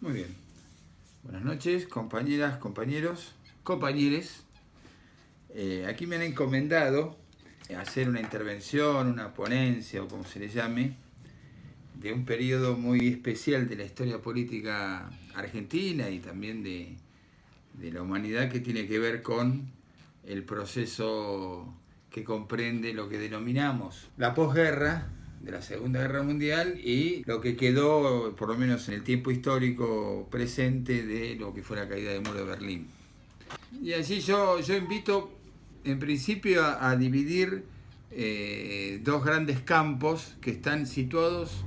Muy bien. Buenas noches, compañeras, compañeros, compañeres. Aquí me han encomendado hacer una intervención, una ponencia o como se le llame, de un periodo muy especial de la historia política argentina y también de la humanidad, que tiene que ver con el proceso que comprende lo que denominamos la posguerra de la Segunda Guerra Mundial y lo que quedó, por lo menos en el tiempo histórico presente, de lo que fue la caída del muro de Berlín. Y así yo invito en principio a dividir dos grandes campos que están situados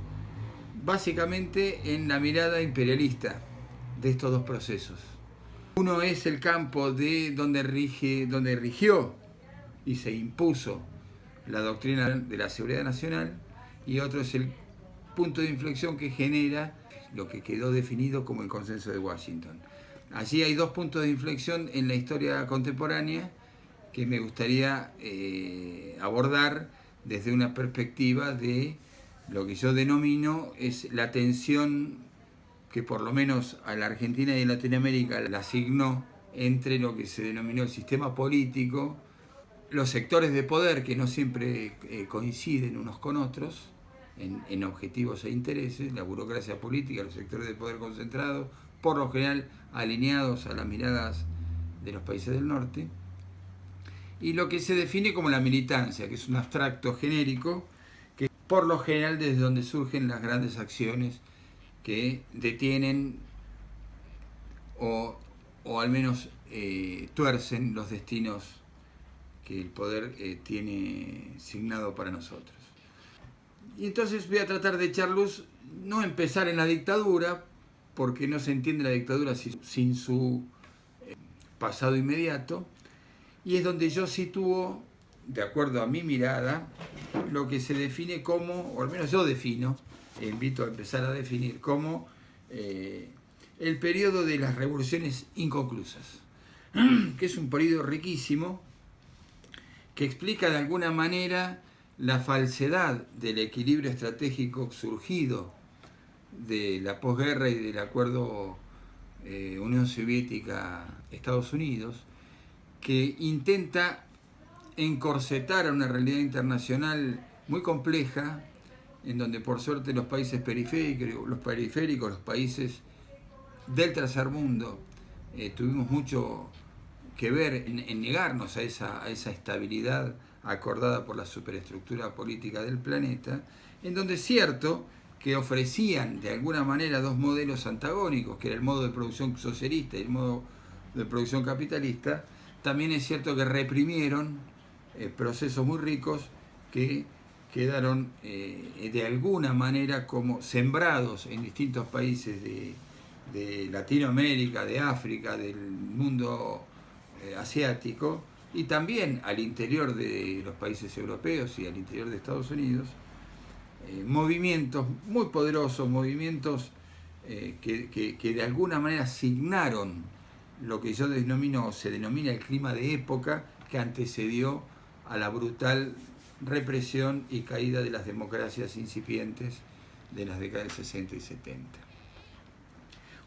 básicamente en la mirada imperialista de estos dos procesos. Uno es el campo de donde rigió y se impuso la doctrina de la seguridad nacional, y otro es el punto de inflexión que genera lo que quedó definido como el consenso de Washington. Allí hay dos puntos de inflexión en la historia contemporánea que me gustaría abordar desde una perspectiva de lo que yo denomino es la tensión que por lo menos a la Argentina y a Latinoamérica la asignó entre lo que se denominó el sistema político, los sectores de poder que no siempre coinciden unos con otros en objetivos e intereses, la burocracia política, los sectores de poder concentrados, por lo general alineados a las miradas de los países del norte, y lo que se define como la militancia, que es un abstracto genérico, que por lo general desde donde surgen las grandes acciones que detienen o al menos tuercen los destinos que el poder tiene asignado para nosotros. Y entonces voy a tratar de echar luz, no empezar en la dictadura, porque no se entiende la dictadura sin su pasado inmediato, y es donde yo sitúo, de acuerdo a mi mirada, lo que se define como, o al menos yo defino, e invito a empezar a definir como el periodo de las revoluciones inconclusas, que es un periodo riquísimo, que explica de alguna manera la falsedad del equilibrio estratégico surgido de la posguerra y del acuerdo Unión Soviética-Estados Unidos, que intenta encorsetar a una realidad internacional muy compleja, en donde por suerte los países periféricos, los países del tercer mundo, tuvimos mucho que ver en negarnos a esa estabilidad acordada por la superestructura política del planeta, en donde es cierto que ofrecían de alguna manera dos modelos antagónicos, que era el modo de producción socialista y el modo de producción capitalista. También es cierto que reprimieron procesos muy ricos que quedaron de alguna manera como sembrados en distintos países de Latinoamérica, de África, del mundo asiático, y también al interior de los países europeos y al interior de Estados Unidos, movimientos muy poderosos, movimientos que de alguna manera asignaron lo que yo se denomina el clima de época que antecedió a la brutal represión y caída de las democracias incipientes de las décadas del 60 y 70.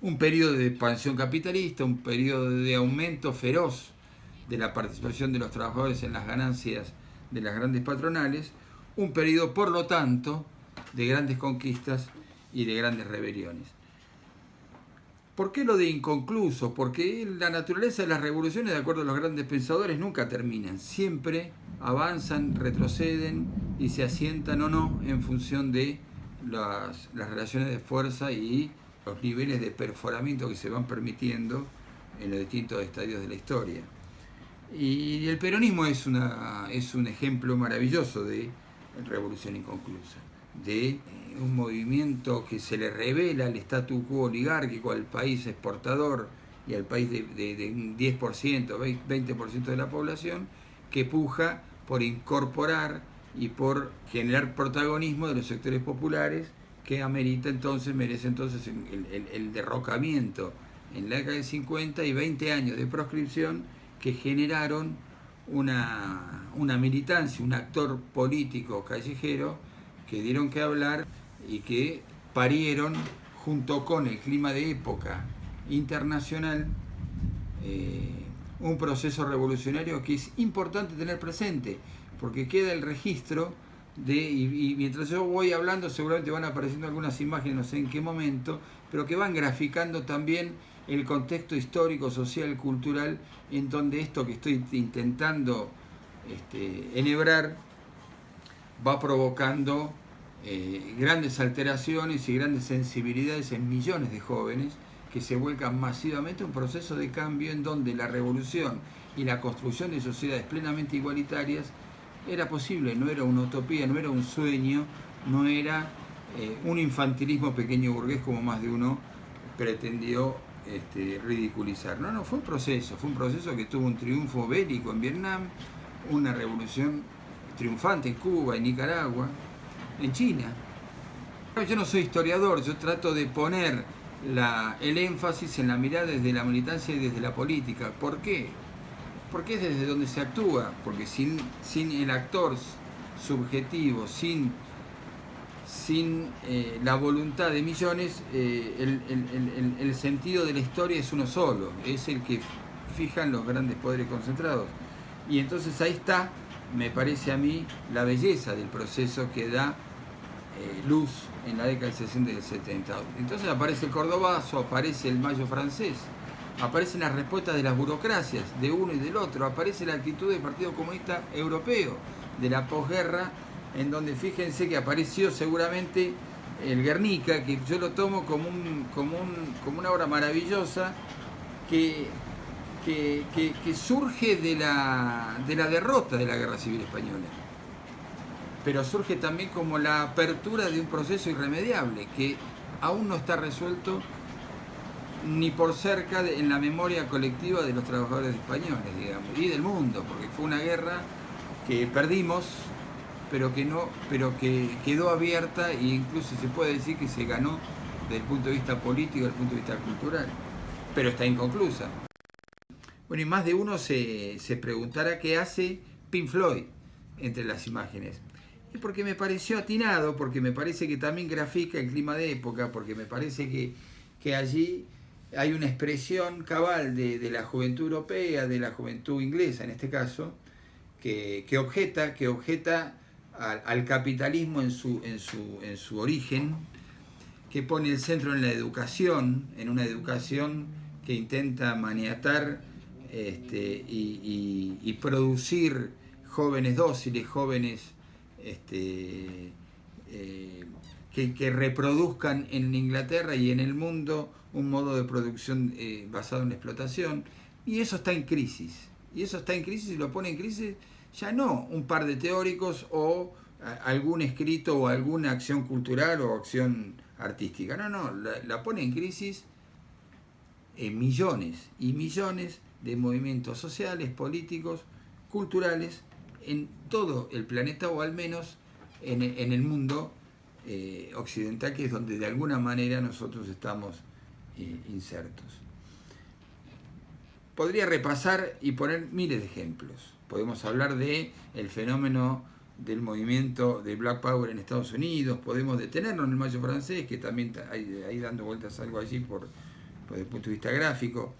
Un periodo de expansión capitalista, un periodo de aumento feroz de la participación de los trabajadores en las ganancias de las grandes patronales, un periodo, por lo tanto, de grandes conquistas y de grandes rebeliones. ¿Por qué lo de inconcluso? Porque la naturaleza de las revoluciones, de acuerdo a los grandes pensadores, nunca terminan. Siempre avanzan, retroceden y se asientan o no en función de las relaciones de fuerza y los niveles de perforamiento que se van permitiendo en los distintos estadios de la historia. Y el peronismo es un ejemplo maravilloso de revolución inconclusa, de un movimiento que se le revela al statu quo oligárquico, al país exportador y al país de un 10%, 20% de la población, que puja por incorporar y por generar protagonismo de los sectores populares, que merece entonces el derrocamiento en la década del 50 y 20 años de proscripción que generaron una militancia, un actor político callejero que dieron que hablar y que parieron junto con el clima de época internacional, un proceso revolucionario que es importante tener presente, porque queda el registro y mientras yo voy hablando seguramente van apareciendo algunas imágenes, no sé en qué momento, pero que van graficando también el contexto histórico, social, cultural, en donde esto que estoy intentando enhebrar va provocando grandes alteraciones y grandes sensibilidades en millones de jóvenes que se vuelcan masivamente a un proceso de cambio en donde la revolución y la construcción de sociedades plenamente igualitarias era posible, no era una utopía, no era un sueño, no era un infantilismo pequeño burgués como más de uno pretendió ridiculizar. No, fue un proceso que tuvo un triunfo bélico en Vietnam, una revolución triunfante en Cuba, en Nicaragua, en China. Yo no soy historiador, yo trato de poner el énfasis en la mirada desde la militancia y desde la política. ¿Por qué? Porque es desde donde se actúa, porque sin el actor subjetivo, sin la voluntad de millones, el sentido de la historia es uno solo, es el que fijan los grandes poderes concentrados. Y entonces ahí está, me parece a mí, la belleza del proceso que da luz en la década del 60 y del 70. Entonces aparece el cordobazo, aparece el mayo francés, aparecen las respuestas de las burocracias, de uno y del otro, aparece la actitud del Partido Comunista Europeo, de la posguerra, en donde fíjense que apareció seguramente el Guernica, que yo lo tomo como una obra maravillosa que surge de la derrota de la Guerra Civil Española, pero surge también como la apertura de un proceso irremediable que aún no está resuelto ni por cerca en la memoria colectiva de los trabajadores españoles, digamos, y del mundo, porque fue una guerra que perdimos, pero que quedó abierta e incluso se puede decir que se ganó desde el punto de vista político, desde el punto de vista cultural, pero está inconclusa. Bueno, y más de uno se preguntará qué hace Pink Floyd entre las imágenes. Y porque me pareció atinado, porque me parece que también grafica el clima de época, porque me parece que allí hay una expresión cabal de la juventud europea, de la juventud inglesa en este caso, que objeta al capitalismo en su origen, que pone el centro en la educación, en una educación que intenta maniatar y producir jóvenes dóciles, jóvenes que reproduzcan en Inglaterra y en el mundo un modo de producción basado en la explotación, y eso está en crisis. Y eso está en crisis y lo pone en crisis ya no un par de teóricos o algún escrito o alguna acción cultural o acción artística. No, la pone en crisis millones y millones de movimientos sociales, políticos, culturales en todo el planeta, o al menos en el mundo occidental, que es donde de alguna manera nosotros estamos insertos. Podría repasar y poner miles de ejemplos. Podemos hablar de el fenómeno del movimiento de Black Power en Estados Unidos, podemos detenernos en el mayo francés, que también hay ahí dando vueltas algo allí por el punto de vista gráfico.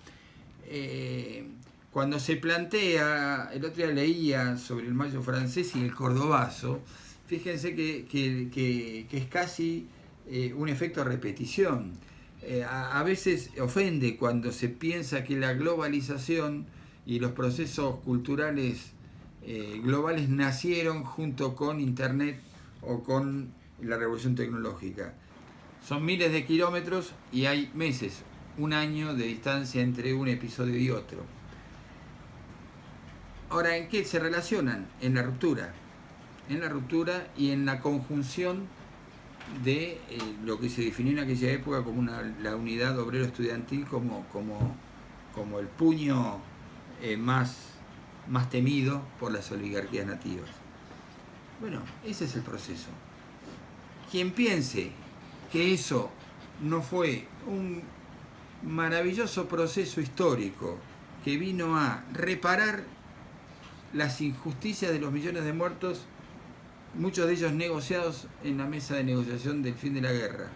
Cuando se plantea, el otro día leía sobre el mayo francés y el cordobazo, fíjense que es casi un efecto de repetición. A veces ofende cuando se piensa que la globalización y los procesos culturales globales nacieron junto con Internet o con la revolución tecnológica. Son miles de kilómetros y hay meses, un año de distancia entre un episodio y otro. Ahora, ¿en qué se relacionan? En la ruptura y en la conjunción de lo que se definió en aquella época como la unidad obrero estudiantil como el puño más temido por las oligarquías nativas. Bueno, ese es el proceso. Quien piense que eso no fue un maravilloso proceso histórico que vino a reparar las injusticias de los millones de muertos, muchos de ellos negociados en la mesa de negociación del fin de la guerra,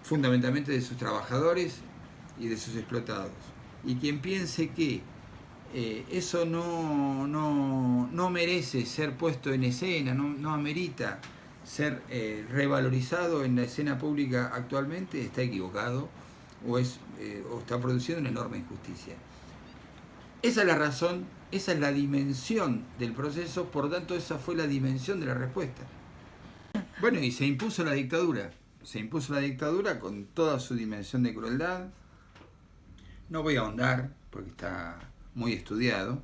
fundamentalmente de sus trabajadores y de sus explotados. Y quien piense que eso no merece ser puesto en escena, no amerita ser revalorizado en la escena pública actualmente, está equivocado o está produciendo una enorme injusticia. Esa es la razón, esa es la dimensión del proceso, por lo tanto esa fue la dimensión de la respuesta. Bueno, y se impuso la dictadura con toda su dimensión de crueldad. No voy a ahondar porque está muy estudiado,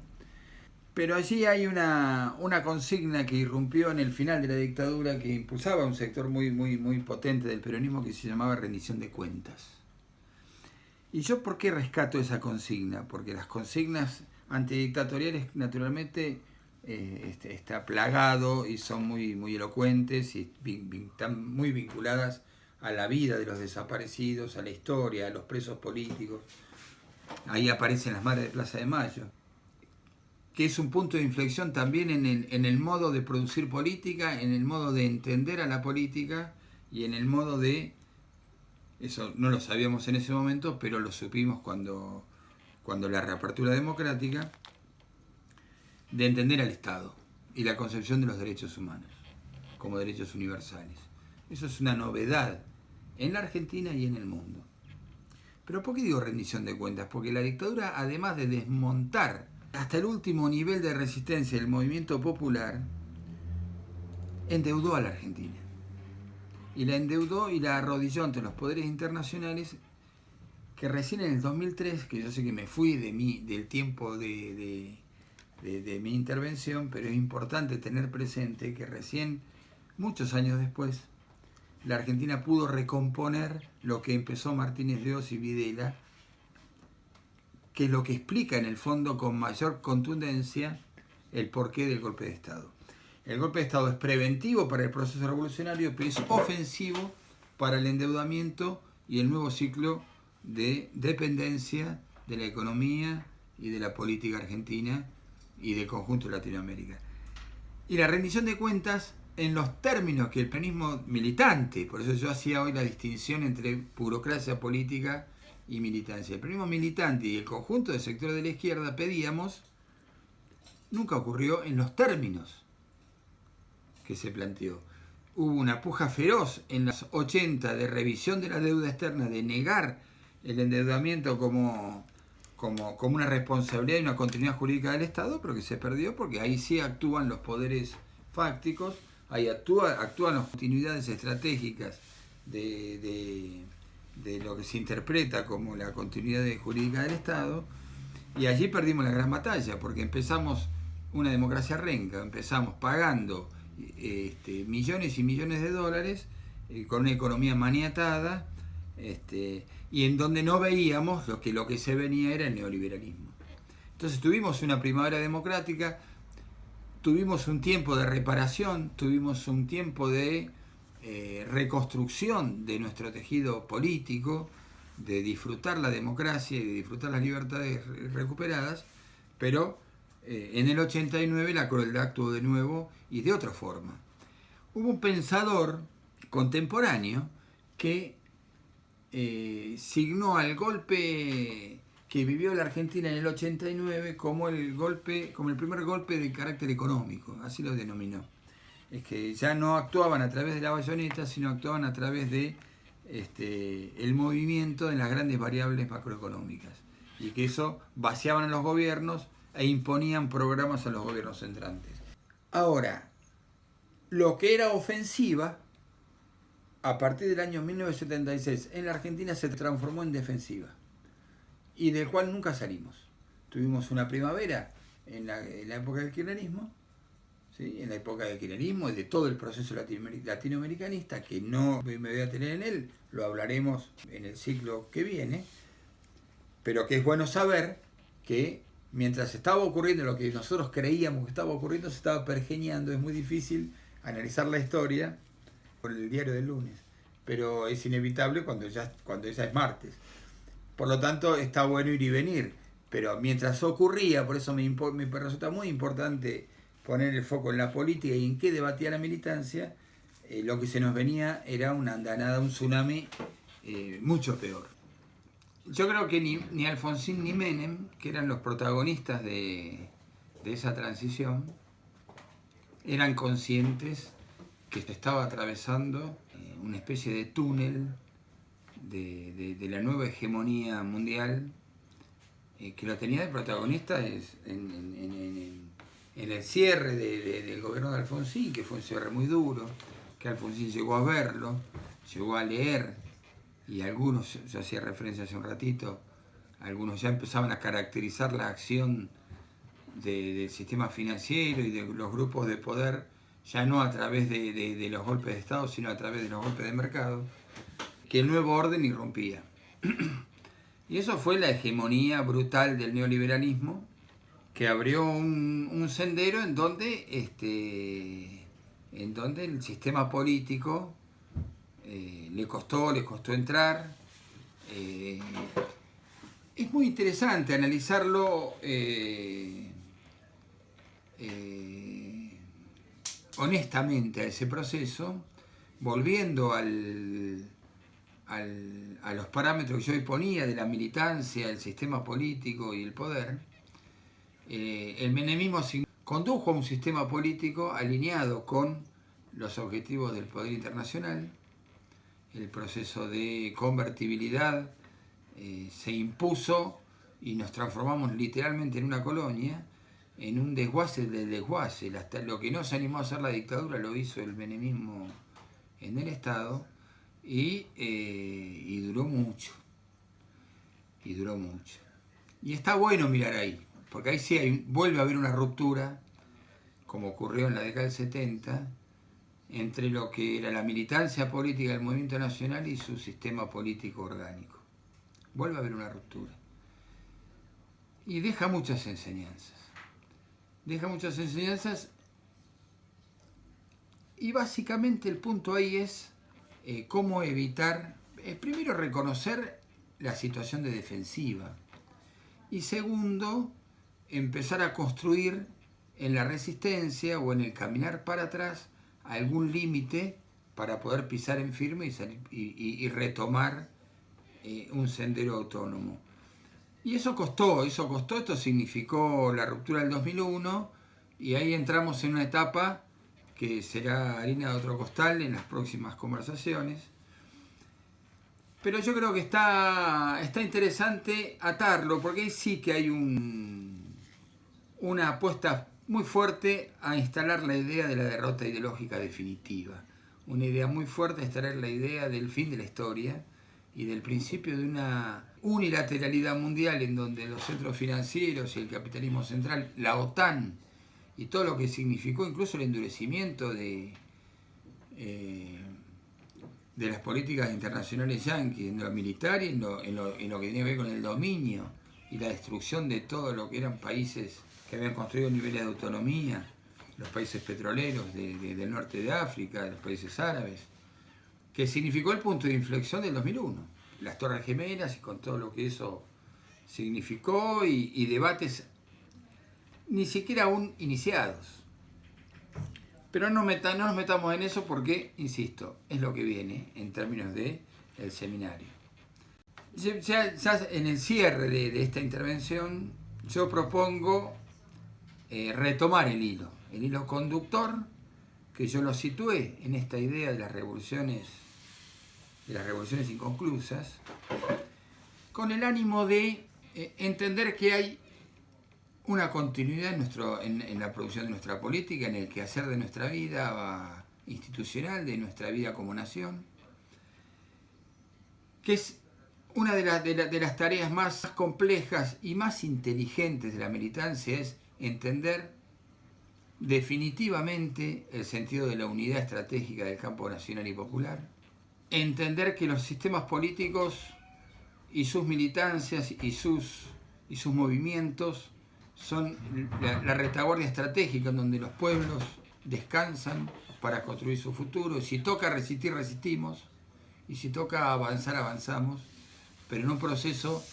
pero allí hay una consigna que irrumpió en el final de la dictadura que impulsaba un sector muy potente del peronismo que se llamaba rendición de cuentas. ¿Y yo por qué rescato esa consigna? Porque las consignas antidictatoriales naturalmente está plagado y son muy elocuentes y están muy vinculadas a la vida de los desaparecidos, a la historia, a los presos políticos. Ahí aparecen las Madres de Plaza de Mayo, que es un punto de inflexión también en el modo de producir política, en el modo de entender a la política y en el modo de... Eso no lo sabíamos en ese momento, pero lo supimos cuando la reapertura democrática, de entender al Estado y la concepción de los derechos humanos como derechos universales. Eso es una novedad en la Argentina y en el mundo. Pero ¿por qué digo rendición de cuentas? Porque la dictadura, además de desmontar hasta el último nivel de resistencia del movimiento popular, endeudó a la Argentina. Y la endeudó y la arrodilló ante los poderes internacionales, que recién en el 2003, que yo sé que me fui del tiempo de mi intervención, pero es importante tener presente que recién, muchos años después, la Argentina pudo recomponer lo que empezó Martínez de Oz y Videla, que es lo que explica en el fondo con mayor contundencia el porqué del golpe de Estado. El golpe de Estado es preventivo para el proceso revolucionario, pero es ofensivo para el endeudamiento y el nuevo ciclo de dependencia de la economía y de la política argentina y del conjunto de Latinoamérica. Y la rendición de cuentas en los términos que el peronismo militante, por eso yo hacía hoy la distinción entre burocracia política y militancia. El peronismo militante y el conjunto del sector de la izquierda pedíamos, nunca ocurrió en los términos que se planteó. Hubo una puja feroz en los 80 de revisión de la deuda externa, de negar el endeudamiento como una responsabilidad y una continuidad jurídica del Estado, pero que se perdió porque ahí sí actúan los poderes fácticos, ahí actúan las continuidades estratégicas de lo que se interpreta como la continuidad jurídica del Estado, y allí perdimos la gran batalla porque empezamos una democracia renca, empezamos pagando millones y millones de dólares con una economía maniatada, y en donde no veíamos lo que se venía era el neoliberalismo. Entonces tuvimos una primavera democrática, tuvimos un tiempo de reparación, tuvimos un tiempo de reconstrucción de nuestro tejido político, de disfrutar la democracia y de disfrutar las libertades recuperadas, pero en el 89 la crueldad actuó de nuevo y de otra forma. Hubo un pensador contemporáneo que signó al golpe que vivió la Argentina en el 89 como el primer golpe de carácter económico, así lo denominó. Es que ya no actuaban a través de la bayoneta, sino actuaban a través de el movimiento de las grandes variables macroeconómicas, y que eso vaciaban a los gobiernos e imponían programas a los gobiernos entrantes. Ahora, lo que era ofensiva, a partir del año 1976 en la Argentina se transformó en defensiva, y del cual nunca salimos. Tuvimos una primavera en la época del kirchnerismo, ¿sí? En la época del kirchnerismo y de todo el proceso latinoamericanista, que no me voy a tener en él, lo hablaremos en el ciclo que viene, pero que es bueno saber que mientras estaba ocurriendo lo que nosotros creíamos que estaba ocurriendo, se estaba pergeñando. Es muy difícil analizar la historia por el diario del lunes, pero es inevitable cuando ya es martes. Por lo tanto, está bueno ir y venir, pero mientras ocurría, por eso me resulta muy importante poner el foco en la política y en qué debatía la militancia. Lo que se nos venía era una andanada, un tsunami mucho peor. Yo creo que ni Alfonsín ni Menem, que eran los protagonistas de esa transición, eran conscientes que se estaba atravesando una especie de túnel de la nueva hegemonía mundial, que lo tenía de protagonista en el cierre del gobierno de Alfonsín, que fue un cierre muy duro, que Alfonsín llegó a verlo, llegó a leer, y algunos, yo hacía referencia hace un ratito, algunos ya empezaban a caracterizar la acción del sistema financiero y de los grupos de poder, ya no a través de los golpes de Estado, sino a través de los golpes de mercado, que el nuevo orden irrumpía. Y eso fue la hegemonía brutal del neoliberalismo, que abrió un sendero en donde el sistema político le costó entrar. Es muy interesante analizarlo honestamente a ese proceso, volviendo a los parámetros que yo ponía de la militancia, el sistema político y el poder. El menemismo condujo a un sistema político alineado con los objetivos del poder internacional. El proceso de convertibilidad se impuso y nos transformamos literalmente en una colonia, en un desguace del desguace. Hasta lo que no se animó a hacer la dictadura lo hizo el menemismo en el Estado, y duró mucho. Y está bueno mirar ahí, porque ahí sí vuelve a haber una ruptura, como ocurrió en la década del 70, entre lo que era la militancia política del movimiento nacional y su sistema político orgánico. Vuelve a haber una ruptura. Y deja muchas enseñanzas. Y básicamente el punto ahí es cómo evitar, primero, reconocer la situación de defensiva. Y segundo, empezar a construir en la resistencia o en el caminar para atrás algún límite para poder pisar en firme y retomar un sendero autónomo. Y eso costó, esto significó la ruptura del 2001, y ahí entramos en una etapa que será harina de otro costal en las próximas conversaciones. Pero yo creo que está interesante atarlo, porque ahí sí que hay una apuesta muy fuerte a instalar la idea de la derrota ideológica definitiva. Una idea muy fuerte a instalar la idea del fin de la historia y del principio de una unilateralidad mundial en donde los centros financieros y el capitalismo central, la OTAN y todo lo que significó incluso el endurecimiento de las políticas internacionales yanquis en lo militar y en lo que tiene que ver con el dominio y la destrucción de todo lo que eran países que habían construido niveles de autonomía, los países petroleros del norte de África, los países árabes, que significó el punto de inflexión del 2001, las Torres Gemelas y con todo lo que eso significó, y debates ni siquiera aún iniciados. Pero no nos metamos en eso porque, insisto, es lo que viene en términos del seminario. Ya en el cierre de esta intervención, yo propongo retomar el hilo conductor, que yo lo situé en esta idea de las revoluciones inconclusas, con el ánimo de entender que hay una continuidad en la producción de nuestra política, en el quehacer de nuestra vida institucional, de nuestra vida como nación, que es una de las tareas más complejas y más inteligentes de la militancia, es entender definitivamente el sentido de la unidad estratégica del campo nacional y popular, entender que los sistemas políticos y sus militancias y sus movimientos son la retaguardia estratégica en donde los pueblos descansan para construir su futuro. Y si toca resistir, resistimos, y si toca avanzar, avanzamos, pero en un proceso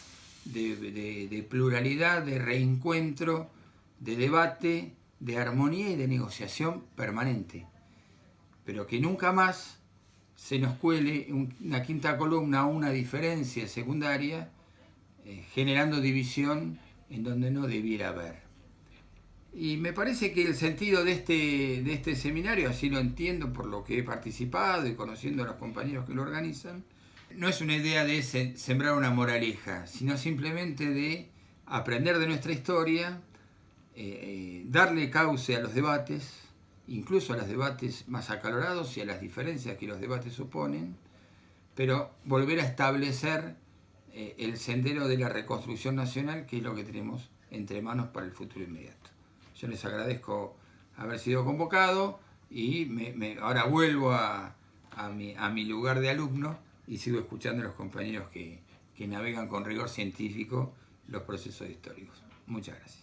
de pluralidad, de reencuentro, de debate, de armonía y de negociación permanente, pero que nunca más se nos cuele una quinta columna o una diferencia secundaria, generando división en donde no debiera haber. Y me parece que el sentido de este seminario, así lo entiendo por lo que he participado y conociendo a los compañeros que lo organizan, no es una idea de sembrar una moraleja, sino simplemente de aprender de nuestra historia, darle cauce a los debates, incluso a los debates más acalorados y a las diferencias que los debates suponen, pero volver a establecer el sendero de la reconstrucción nacional, que es lo que tenemos entre manos para el futuro inmediato. Yo les agradezco haber sido convocado y ahora vuelvo a mi lugar de alumno y sigo escuchando a los compañeros que navegan con rigor científico los procesos históricos. Muchas gracias.